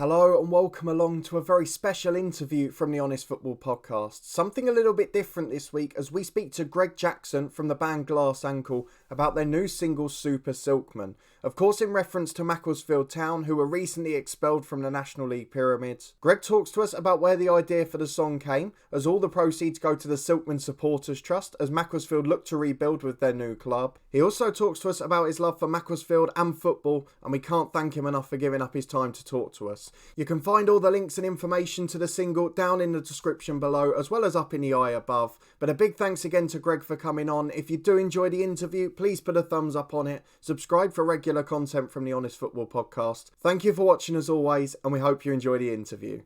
Hello and welcome along to a very special interview from the Honest Football Podcast. Something a little bit different this week as we speak to Greg Jackson from the band Glass Ankle about their new single Super Silkmen. Of course in reference to Macclesfield Town, who were recently expelled from the National League pyramids. Greg talks to us about where the idea for the song came, as all the proceeds go to the Silkmen Supporters Trust as Macclesfield look to rebuild with their new club. He also talks to us about his love for Macclesfield and football, and we can't thank him enough for giving up his time to talk to us. You can find all the links and information to the single down in the description below, as well as up in the eye above. But a big thanks again to Greg for coming on. If you do enjoy the interview, please put a thumbs up on it. Subscribe for regular content from the Honest Football Podcast. Thank you for watching as always, and we hope you enjoy the interview.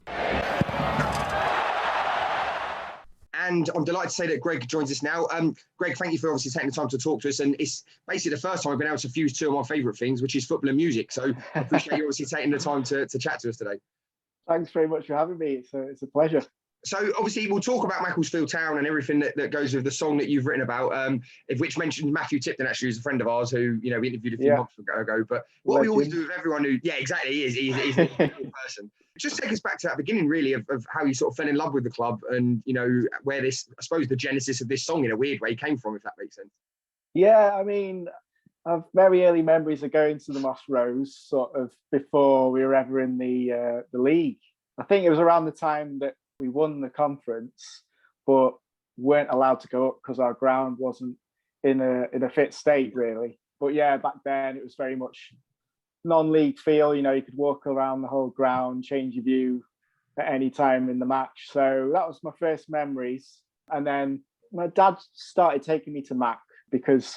And I'm delighted to say that Greg joins us now. Greg, thank you for obviously taking the time to talk to us. And it's basically the first time I've been able to fuse two of my favourite things, which is football and music. So I appreciate you obviously taking the time to chat to us today. Thanks very much for having me. It's a pleasure. So obviously we'll talk about Macclesfield Town and everything that goes with the song that you've written about, which mentioned Matthew Tipton, actually, who's a friend of ours who, we interviewed a few months ago. But what we always do with everyone who, exactly, he's a cool person. Just take us back to that beginning, really, of how you sort of fell in love with the club and, where this, I suppose, the genesis of this song in a weird way came from, if that makes sense. Yeah, I mean, I've very early memories of going to the Moss Rose sort of before we were ever in the league. I think it was around the time that we won the conference, but weren't allowed to go up because our ground wasn't in a fit state, really. But yeah, back then it was very much non-league feel. You could walk around the whole ground, change your view at any time in the match. So that was my first memories. And then my dad started taking me to Mac because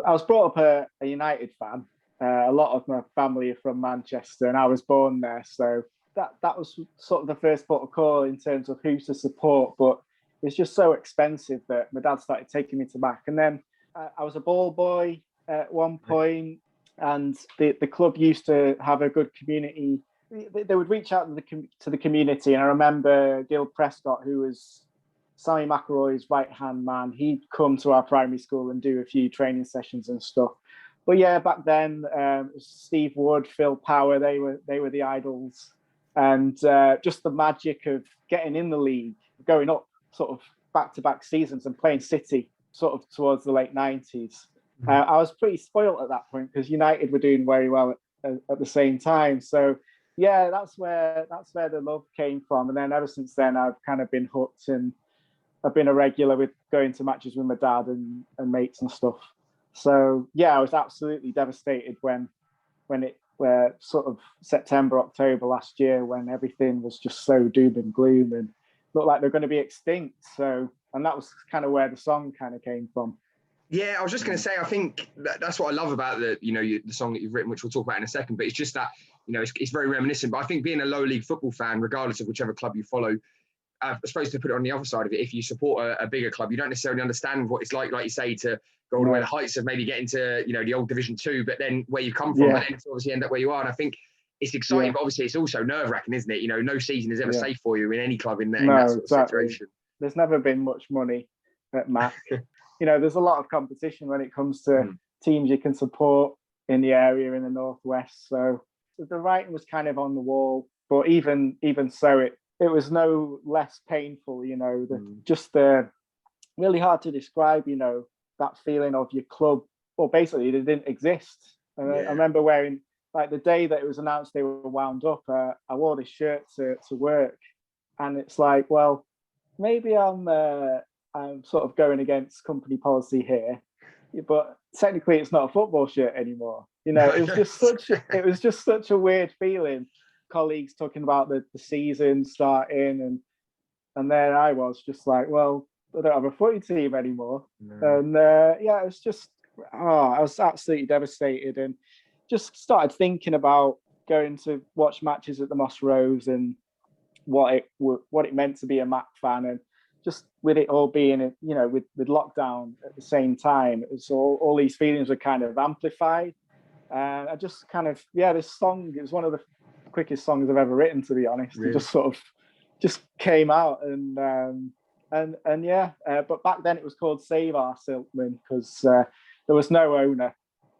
I was brought up a United fan. A lot of my family are from Manchester and I was born there. So that was sort of the first port of call in terms of who to support. But it's just so expensive that my dad started taking me to Mac. And then I was a ball boy at one point. And the club used to have a good community. They would reach out to the community. And I remember Gil Prescott, who was Sammy McElroy's right-hand man, he'd come to our primary school and do a few training sessions and stuff. But yeah, back then, Steve Wood, Phil Power, they were the idols. And just the magic of getting in the league, going up sort of back-to-back seasons and playing City sort of towards the late 90s. I was pretty spoiled at that point because United were doing very well at the same time. So yeah, that's where the love came from. And then ever since then, I've kind of been hooked and I've been a regular with going to matches with my dad and mates and stuff. So yeah, I was absolutely devastated when it were sort of September, October last year, when everything was just so doom and gloom and looked like they're going to be extinct. So, and that was kind of where the song kind of came from. Yeah, I was just going to say, I think that's what I love about the song that you've written, which we'll talk about in a second. But it's just that, it's very reminiscent. But I think being a lower league football fan, regardless of whichever club you follow, I suppose to put it on the other side of it, if you support a bigger club, you don't necessarily understand what it's like you say, to go all the way to the heights of maybe getting to, the old Division 2, but then where you come from, but then to obviously end up where you are. And I think it's exciting, but obviously it's also nerve-wracking, isn't it? No season is ever safe for you in any club in that sort of situation. There's never been much money at Mac. There's a lot of competition when it comes to teams you can support in the area in the Northwest. So the writing was kind of on the wall, but even so, it was no less painful. Just really hard to describe. That feeling of your club. Well, basically, they didn't exist. I remember wearing, like, the day that it was announced they were wound up. I wore this shirt to work, and it's like, well, maybe I'm sort of going against company policy here, but technically it's not a football shirt anymore. It was just such a weird feeling. Colleagues talking about the season starting, and there I was just like, well, I don't have a footy team anymore. No. And it was just, I was absolutely devastated, and just started thinking about going to watch matches at the Moss Rose and what it meant to be a Mac fan. And just with it all being, with lockdown at the same time, it was all these feelings were kind of amplified. And I just kind of, this song, it was one of the quickest songs I've ever written, to be honest. Really? It just sort of just came out but back then it was called Save Our Silkmen because there was no owner.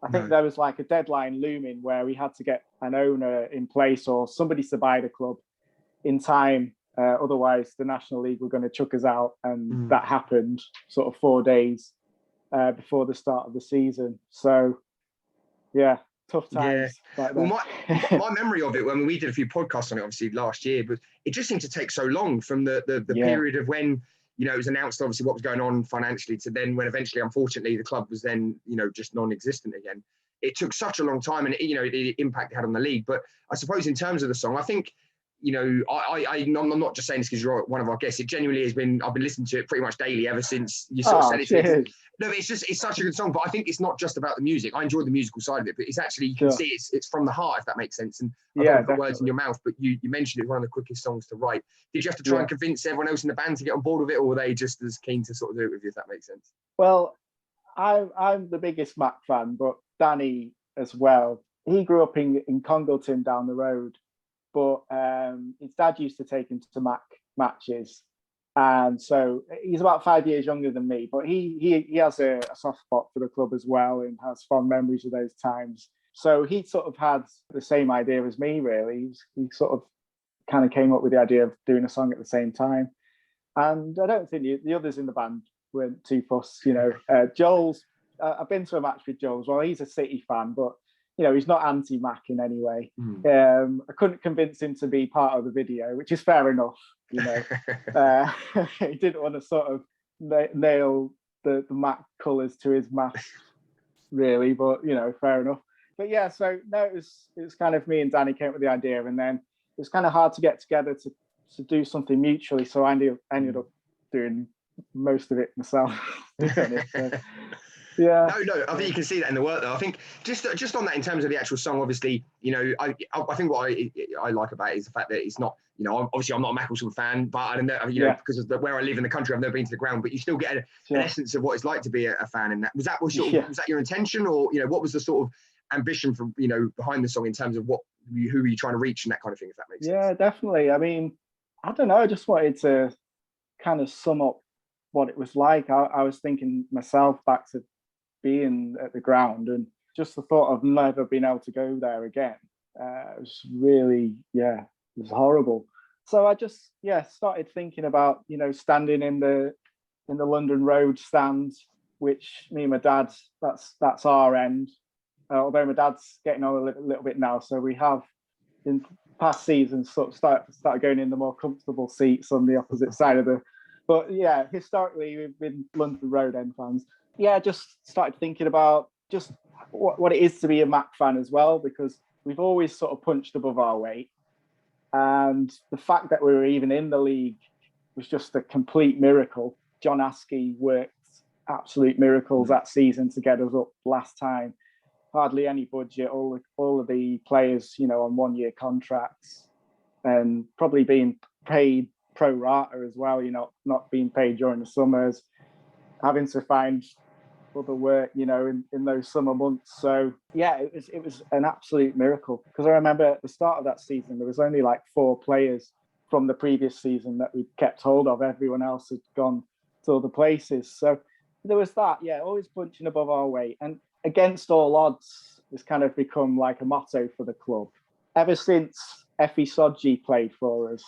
I think there was like a deadline looming where we had to get an owner in place or somebody to buy the club in time. Otherwise, the National League were going to chuck us out. And that happened sort of 4 days before the start of the season. So, yeah, tough times. Yeah. Like well, my memory of it, when we did a few podcasts on it, obviously last year, but it just seemed to take so long from the period of when, you know, it was announced obviously what was going on financially to then when eventually, unfortunately, the club was then, you know, just non-existent again. It took such a long time, and you know, the impact it had on the league. But I suppose in terms of the song, I think, you know, I'm not just saying this because you're one of our guests. It genuinely has been, I've been listening to it pretty much daily ever since you sort of said it. No, it's such a good song. But I think it's not just about the music. I enjoy the musical side of it, but it's actually, you can see it's from the heart, if that makes sense. And I don't want to put words in your mouth, but you mentioned it's one of the quickest songs to write. Did you have to try and convince everyone else in the band to get on board with it, or were they just as keen to sort of do it with you, if that makes sense? Well, I'm the biggest Mac fan, but Danny as well. He grew up in Congleton down the road, but his dad used to take him to Mac matches. And so he's about 5 years younger than me, but he has a soft spot for the club as well and has fond memories of those times. So he sort of had the same idea as me, really. He sort of kind of came up with the idea of doing a song at the same time. And I don't think the others in the band weren't too fussed, you know. Joel's, I've been to a match with Joel as well. He's a City fan, but, you know, he's not anti-Mac in any way. I couldn't convince him to be part of the video, which is fair enough, you know. He didn't want to sort of nail the Mac colours to his mask, really, but, you know, fair enough. But yeah, so no, it was kind of me and Danny came up with the idea, and then it was kind of hard to get together to do something mutually. So I ended up doing most of it myself. So, yeah. No, I think you can see that in the work though. I think just on that, in terms of the actual song, obviously, you know, I think what I like about it is the fact that it's not, you know, obviously I'm not a Macclesfield fan, but I don't know, you know, because of where I live in the country, I've never been to the ground, but you still get an essence of what it's like to be a fan in that. Was that your intention, or, you know, what was the sort of ambition from, you know, behind the song in terms of who are you trying to reach and that kind of thing, if that makes sense? Yeah, definitely. I mean, I don't know, I just wanted to kind of sum up what it was like. I was thinking myself back to being at the ground, and just the thought of never being able to go there again, it was really, it was horrible. So I just started thinking about, you know, standing in the London Road stand, which me and my dad, that's our end, although my dad's getting on a little bit now, so we have in past seasons sort of started going in the more comfortable seats on the opposite side of the, but yeah, historically we've been London Road end fans. Yeah, just started thinking about just what it is to be a Mac fan as well, because we've always sort of punched above our weight. And the fact that we were even in the league was just a complete miracle. John Askey worked absolute miracles that season to get us up last time. Hardly any budget, all of the players, you know, on 1 year contracts, and probably being paid pro rata as well, you know, not being paid during the summers, having to find other work, you know, in those summer months. So yeah, it was an absolute miracle, because I remember at the start of that season there was only like 4 players from the previous season that we kept hold of. Everyone else had gone to other places. So there was that, always punching above our weight, and against all odds has kind of become like a motto for the club ever since Effie Sodji played for us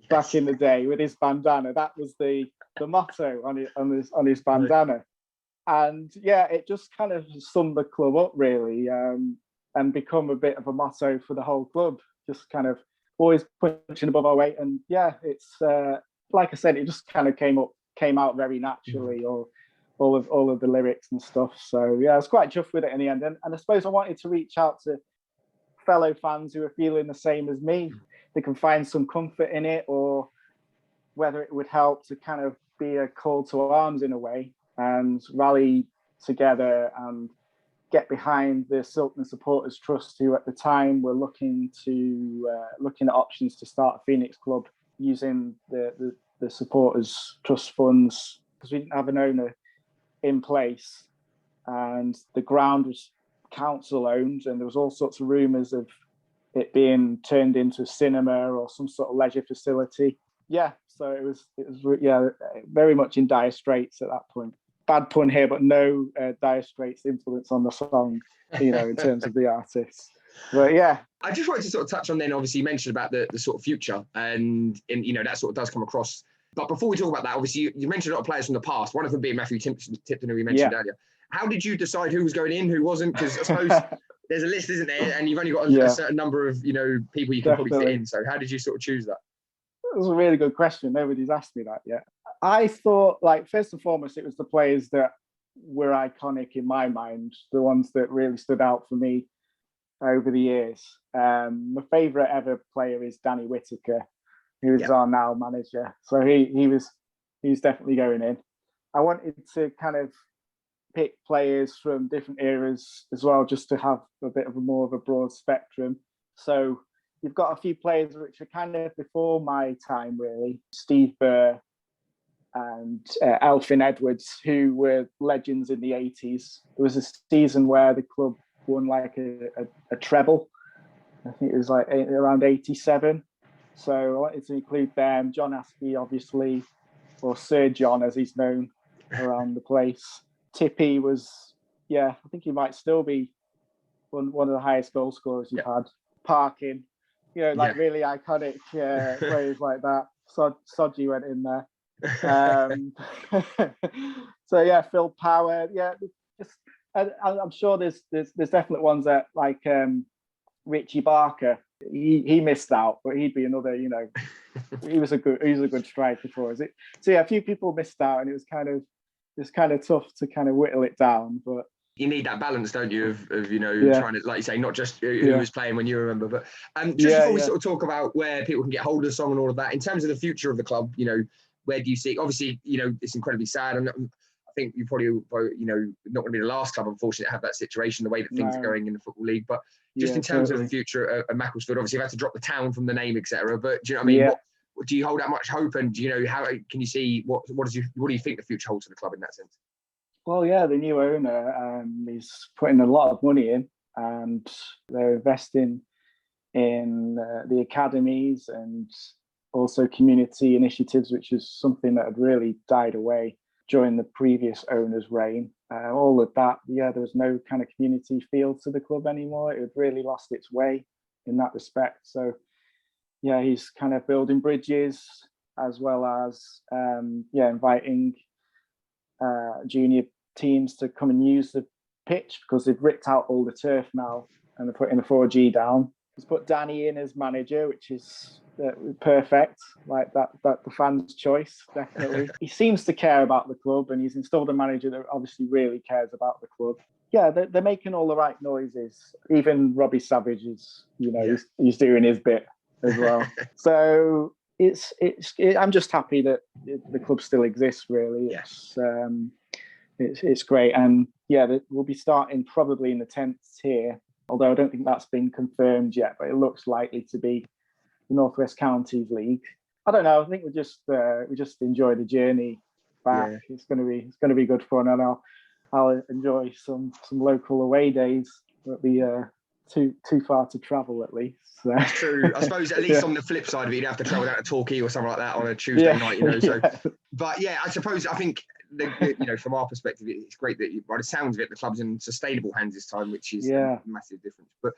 back in the day with his bandana. That was the motto on his bandana. And yeah, it just kind of summed the club up really, and become a bit of a motto for the whole club. Just kind of always punching above our weight. And yeah, it's like I said, it just kind of came out very naturally, or all of the lyrics and stuff. So yeah, I was quite chuffed with it in the end. And I suppose I wanted to reach out to fellow fans who are feeling the same as me. They can find some comfort in it, or whether it would help to kind of be a call to arms in a way, and rally together and get behind the Silkmen Supporters Trust, who at the time were looking at options to start a Phoenix club using the Supporters Trust funds, because we didn't have an owner in place, and the ground was council owned, and there was all sorts of rumours of it being turned into a cinema or some sort of leisure facility. Yeah, so it was very much in dire straits at that point. bad pun here, but no Dire Straits influence on the song, in terms of the artists. But yeah. I just wanted to sort of touch on then, obviously you mentioned about the sort of future and that sort of does come across. But before we talk about that, obviously you mentioned a lot of players from the past, one of them being Matthew Tipton, who we mentioned earlier. How did you decide who was going in, who wasn't? Because I suppose there's a list, isn't there? And you've only got a certain number of, people you can probably fit in. So how did you sort of choose that? It was a really good question. Nobody's asked me that yet. I thought, first and foremost, it was the players that were iconic in my mind, the ones that really stood out for me over the years. My favourite ever player is Danny Whitaker, who's our now manager. So he's definitely going in. I wanted to kind of pick players from different eras as well, just to have a bit of more of a broad spectrum. So you've got a few players which are kind of before my time, really. Steve Burr and Elfyn Edwards, who were legends in the 80s. There was a season where the club won a treble. I think it was around 87. So I wanted to include them. John Askey, obviously, or Sir John, as he's known around the place. Tippy was, I think he might still be one of the highest goal scorers you've had. Parkin, really iconic players like that. Sodgy went in there. So Phil Power, I'm sure there's definite ones that Richie Barker. He missed out, but he'd be another. He was a good striker for us. So a few people missed out, and it was kind of tough to kind of whittle it down. But you need that balance, don't you? Of trying to, like you say, not just who was playing when you remember, but before we sort of talk about where people can get hold of the song and all of that, in terms of the future of the club, where do you see? Obviously, it's incredibly sad, and I think you probably, not going to be the last club, unfortunately, to have that situation, the way that things are going in the Football League. But just in terms of the future of Macclesfield, obviously, you've had to drop the town from the name, etc. But do you know what I mean? What do you hold that much hope? And do you know how can you see what do you think the future holds for the club in that sense? Well, the new owner is putting a lot of money in, and they're investing in the academies and also community initiatives, which is something that had really died away during the previous owner's reign. All of that, there was no kind of community feel to the club anymore. It had really lost its way in that respect. So, he's kind of building bridges, as well as, inviting junior teams to come and use the pitch, because they've ripped out all the turf now and they're putting the 4G down. He's put Danny in as manager, which is perfect, like that the fans' choice, definitely. He seems to care about the club, and he's installed a manager that obviously really cares about the club. They're making all the right noises. Even Robbie Savage is, he's doing his bit as well. So I'm just happy that the club still exists, really. It's great. And we'll be starting probably in the 10th tier, although I don't think that's been confirmed yet, but it looks likely to be the Northwest Counties League. I don't know. I think we just enjoy the journey back. It's going to be good fun, and I'll enjoy some local away days. It'll be too far to travel, at least. So. That's true. I suppose at least on the flip side of it, you'd have to travel down to Torquay or something like that on a Tuesday night. So, but I think from our perspective, it's great that by the sounds of it, the club's in sustainable hands this time, which is a massive difference. But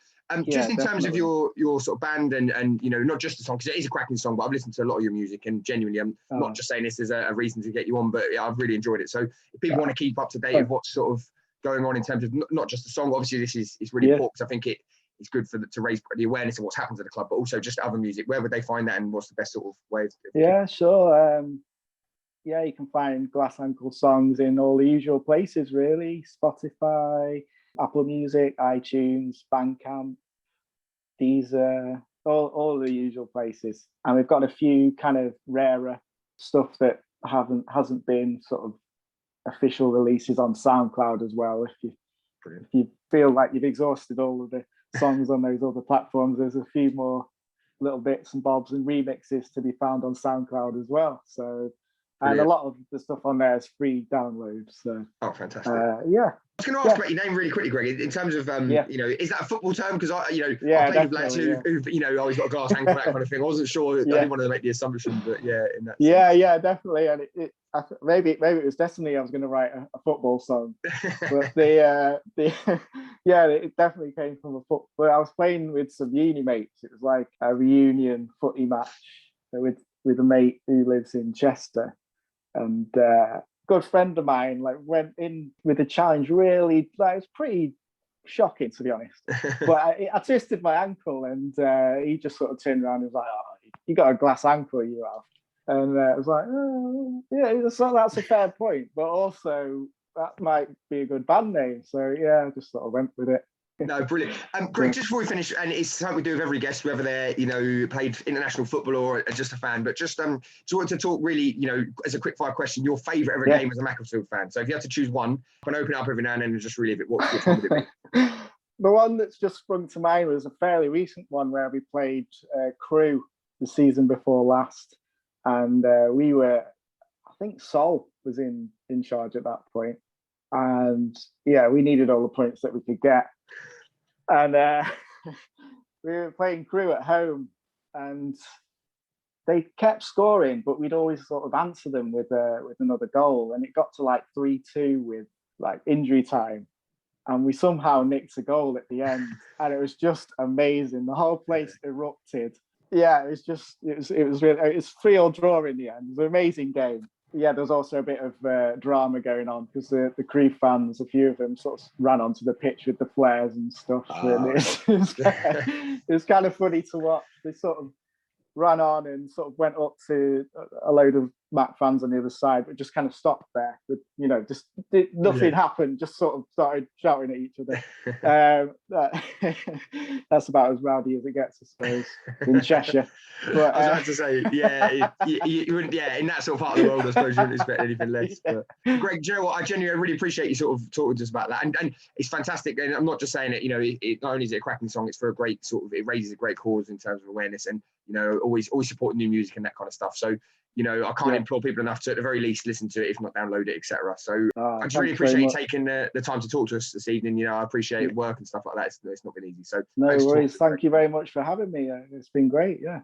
just in terms of your sort of band and not just the song, because it is a cracking song, but I've listened to a lot of your music, and genuinely, I'm not just saying this as a reason to get you on, but I've really enjoyed it. So if people want to keep up to date with what's sort of going on in terms of not just the song, obviously this is really important, because I think it's good to raise the awareness of what's happened to the club, but also just other music. Where would they find that, and what's the best sort of way of sure. You can find Glass Ankle songs in all the usual places, really. Spotify, Apple Music, iTunes, Bandcamp, Deezer, all the usual places. And we've got a few kind of rarer stuff that hasn't been sort of official releases on SoundCloud as well. If you feel like you've exhausted all of the songs on those other platforms, there's a few more little bits and bobs and remixes to be found on SoundCloud as well. So, and a lot of the stuff on there is free downloads. So, fantastic! was going to ask about your name really quickly, Greg. In terms of, you know, is that a football term? Because I played with lads who, you know, always got a glass ankle, that kind of thing. I wasn't sure. I didn't want to make the assumption, but in that sense. Yeah, definitely. And maybe it was destiny. I was going to write a football song, but it definitely came from a football. But I was playing with some uni mates. It was like a reunion footy match with a mate who lives in Chester, and good friend of mine went in with a challenge. Really, it was pretty shocking, to be honest. But I twisted my ankle, and he just sort of turned around and was like, "Oh, you got a glass ankle, you have." And I was like, "Oh, yeah, that's a fair point." But also, that might be a good band name. So yeah, I just sort of went with it. No, brilliant. Greg, just before we finish, and it's something we do with every guest, whether they're, you know, played international football or just a fan, but just wanted to talk really, you know, as a quick fire question, your favourite ever game as a Macclesfield fan. So if you had to choose one, can open it up every now and then and just relive it, which one would it be? The one that's just sprung to mind was a fairly recent one where we played Crewe the season before last. And we were, I think Sol was in charge at that point. And yeah, we needed all the points that we could get. And we were playing Crewe at home, and they kept scoring, but we'd always sort of answer them with another goal. And it got to like 3-2 with like injury time. And we somehow nicked a goal at the end. And it was just amazing. The whole place erupted. Yeah, it was 3-3 draw in the end. It was an amazing game. Yeah, there was also a bit of drama going on because the Crewe fans, a few of them, sort of ran onto the pitch with the flares and stuff. And it was kind of funny to watch. They sort of ran on and sort of went up to a load of Mac fans on the other side, but just kind of stopped there. With, you know, nothing happened. Just sort of started shouting at each other. That's about as rowdy as it gets, I suppose, in Cheshire. But, I was about to say, you wouldn't, in that sort of part of the world, I suppose you wouldn't expect anything less. But Greg, do you know what? I genuinely really appreciate you sort of talking to us about that, and it's fantastic. And I'm not just saying it. You know, it not only is it a cracking song, it's for a great it raises a great cause in terms of awareness, and you know, always supporting new music and that kind of stuff. So, you know, I can't implore people enough to at the very least listen to it, if not download it, etc. So I just really appreciate you taking the time to talk to us this evening. You know, I appreciate work and stuff like that. It's not been easy. So no worries. Thank you very much for having me. It's been great. Yeah.